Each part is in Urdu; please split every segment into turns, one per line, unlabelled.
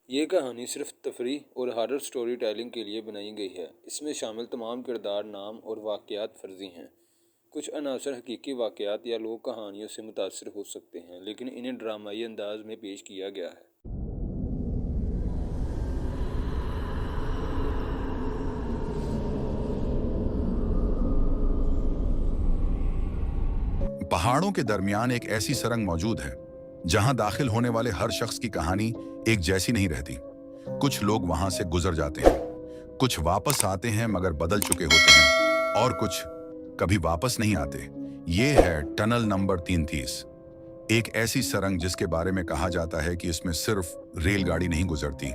یہ کہانی صرف تفریح اور ہارر سٹوری ٹیلنگ کے لیے بنائی گئی ہے۔ اس میں شامل تمام کردار، نام اور واقعات فرضی ہیں۔ کچھ عناصر حقیقی واقعات یا لوک کہانیوں سے متاثر ہو سکتے ہیں، لیکن انہیں ڈرامائی انداز میں پیش کیا گیا ہے۔
پہاڑوں کے درمیان ایک ایسی سرنگ موجود ہے جہاں داخل ہونے والے ہر شخص کی کہانی ایک جیسی نہیں رہتی۔ کچھ لوگ وہاں سے گزر جاتے ہیں، کچھ واپس آتے ہیں مگر بدل چکے ہوتے ہیں، اور کچھ کبھی واپس نہیں آتے۔ یہ ہے ٹنل نمبر 33، ایک ایسی سرنگ جس کے بارے میں کہا جاتا ہے کہ اس میں صرف ریل گاڑی نہیں گزرتی،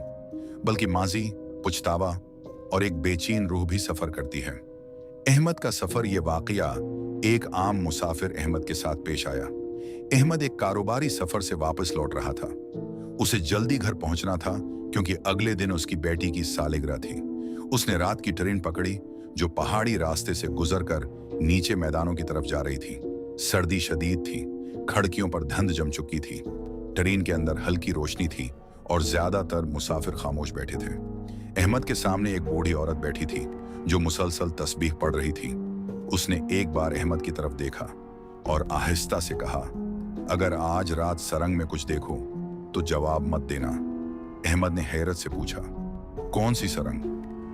بلکہ ماضی، پچھتاوا اور ایک بے چین روح بھی سفر کرتی ہے۔ احمد کا سفر، یہ واقعہ ایک عام مسافر احمد کے ساتھ پیش آیا۔ احمد ایک کاروباری سفر سے واپس لوٹ رہا تھا۔ اسے جلدی گھر پہنچنا تھا کیونکہ اگلے دن اس کی بیٹی کی سالگرہ تھی۔ اس نے رات کی ٹرین پکڑی جو پہاڑی راستے سے گزر کر نیچے میدانوں کی طرف جا رہی تھی۔ سردی شدید تھی، کھڑکیوں پر دھند جم چکی تھی، ٹرین کے اندر ہلکی روشنی تھی اور زیادہ تر مسافر خاموش بیٹھے تھے۔ احمد کے سامنے ایک بوڑھی عورت بیٹھی تھی جو مسلسل تسبیح پڑھ رہی تھی۔ اس نے ایک بار احمد کی طرف دیکھا اور آہستہ سے کہا، اگر آج رات سرنگ میں کچھ دیکھو تو جواب مت دینا۔ احمد نے حیرت سے پوچھا، کون سی سرنگ؟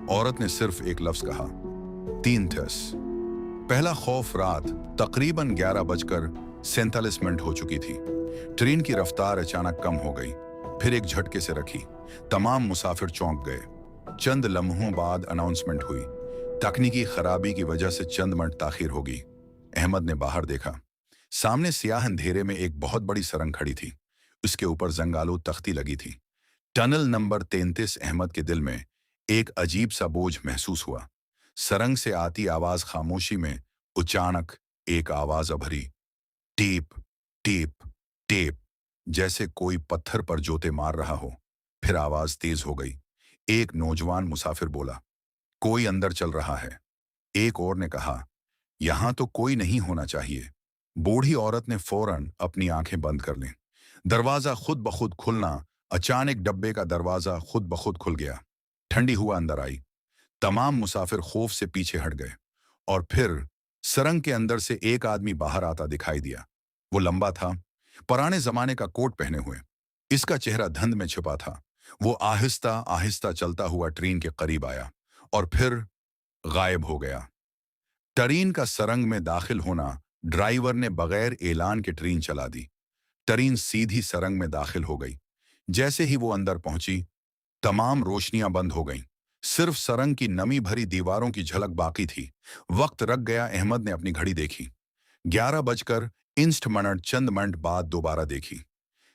عورت نے صرف ایک لفظ کہا، 33۔ پہلا خوف رات تقریباً 11:47 ہو چکی تھی۔ ٹرین کی رفتار اچانک کم ہو گئی، پھر ایک جھٹکے سے رکھی۔ تمام مسافر چونک گئے۔ چند لمحوں بعد اناؤنسمنٹ ہوئی، تکنیکی خرابی کی وجہ سے چند منٹ تاخیر ہوگی۔ احمد نے باہر دیکھا۔ سامنے سیاہ اندھیرے میں ایک بہت بڑی سرنگ کھڑی تھی۔ اس کے اوپر زنگالود تختی لگی تھی۔ Tunnel number 33۔ احمد کے دل میں ایک عجیب سا بوجھ محسوس ہوا۔ سرنگ سے آتی آواز خاموشی میں اچانک ایک آواز ابھری، ٹیپ ٹیپ ٹیپ، جیسے کوئی پتھر پر جوتے مار رہا ہو۔ پھر آواز تیز ہو گئی۔ ایک نوجوان مسافر بولا، کوئی اندر چل رہا ہے۔ ایک اور نے کہا، یہاں تو کوئی نہیں ہونا چاہیے۔ بوڑھی عورت نے فوراً اپنی آنکھیں بند کر لیں۔ دروازہ خود بخود کھلنا، اچانک ڈبے کا دروازہ خود بخود کھل گیا۔ ٹھنڈی ہوا اندر آئی۔ تمام مسافر خوف سے پیچھے ہٹ گئے، اور پھر سرنگ کے اندر سے ایک آدمی باہر آتا دکھائی دیا۔ وہ لمبا تھا، پرانے زمانے کا کوٹ پہنے ہوئے۔ اس کا چہرہ دھند میں چھپا تھا۔ وہ آہستہ آہستہ چلتا ہوا ٹرین کے قریب آیا اور پھر غائب ہو گیا۔ ٹرین کا سرنگ میں داخل ہونا، ڈرائیور نے بغیر اعلان کے ٹرین چلا دی۔ ٹرین سیدھی سرنگ میں داخل ہو گئی۔ جیسے ہی وہ اندر پہنچی، تمام روشنیاں بند ہو گئیں۔ صرف سرنگ کی نمی بھری دیواروں کی جھلک باقی تھی۔ وقت رک گیا۔ احمد نے اپنی گھڑی دیکھی، 11:61 چند منٹ بعد دوبارہ دیکھی،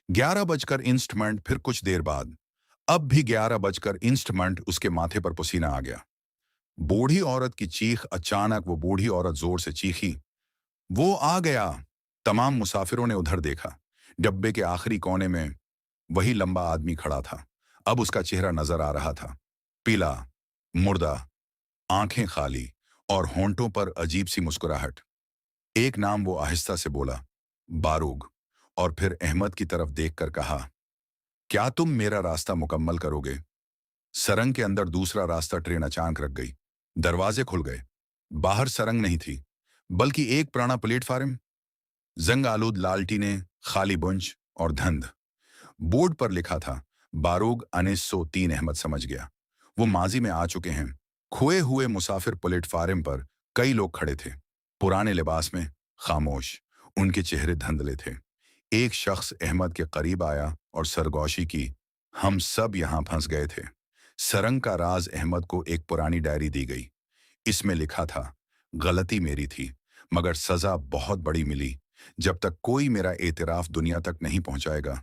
11:61 پھر کچھ دیر بعد، اب بھی 11:61 اس کے ماتھے پر پسینہ آ گیا۔ بوڑھی عورت کی چیخ، اچانک وہ بوڑھی عورت زور سے چیخی، وہ آ گیا! تمام مسافروں نے ادھر دیکھا۔ ڈبے کے آخری کونے میں وہی لمبا آدمی کھڑا تھا۔ اب اس کا چہرہ نظر آ رہا تھا، پیلا، مردہ، آنکھیں خالی اور ہونٹوں پر عجیب سی مسکراہٹ۔ ایک نام وہ آہستہ سے بولا، باروگ، اور پھر احمد کی طرف دیکھ کر کہا، کیا تم میرا راستہ مکمل کرو گے؟ سرنگ کے اندر دوسرا راستہ ٹرین اچانک رک گئی۔ دروازے کھل گئے۔ باہر سرنگ نہیں تھی، بلکہ ایک پرانا پلیٹ فارم، زنگ آلود لالٹینیں، خالی بنچ اور دھند۔ بورڈ پر لکھا تھا، باروگ 1903۔ احمد سمجھ گیا، وہ ماضی میں آ چکے ہیں۔ کھوئے ہوئے مسافر پلیٹ فارم پر کئی لوگ کھڑے تھے، پرانے لباس میں، خاموش، ان کے چہرے دھندلے تھے۔ ایک شخص احمد کے قریب آیا اور سرگوشی کی، ہم سب یہاں پھنس گئے تھے۔ سرنگ کا راز احمد کو ایک پرانی ڈائری دی گئی۔ اس میں لکھا تھا، غلطی میری تھی، مگر سزا بہت بڑی ملی۔ جب تک کوئی میرا اعتراف دنیا تک نہیں پہنچائے گا،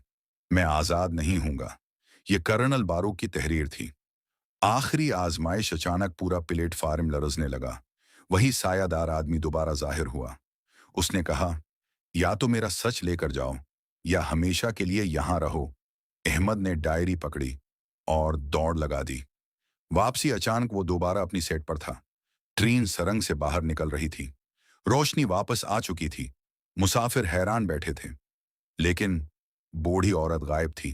میں آزاد نہیں ہوں گا۔ یہ کرنل باروگ کی تحریر تھی۔ آخری آزمائش۔ اچانک پورا پلیٹ فارم لرزنے لگا۔ وہی سایہ دار آدمی دوبارہ ظاہر ہوا۔ اس نے کہا، یا تو میرا سچ لے کر جاؤ یا ہمیشہ کے لیے یہاں رہو۔ احمد نے ڈائری پکڑی اور دوڑ لگا دی۔ واپسی۔ اچانک وہ دوبارہ اپنی سیٹ پر تھا۔ ٹرین سرنگ سے باہر نکل رہی تھی۔ روشنی واپس آ چکی تھی۔ مسافر حیران بیٹھے تھے، لیکن بوڑھی عورت غائب تھی۔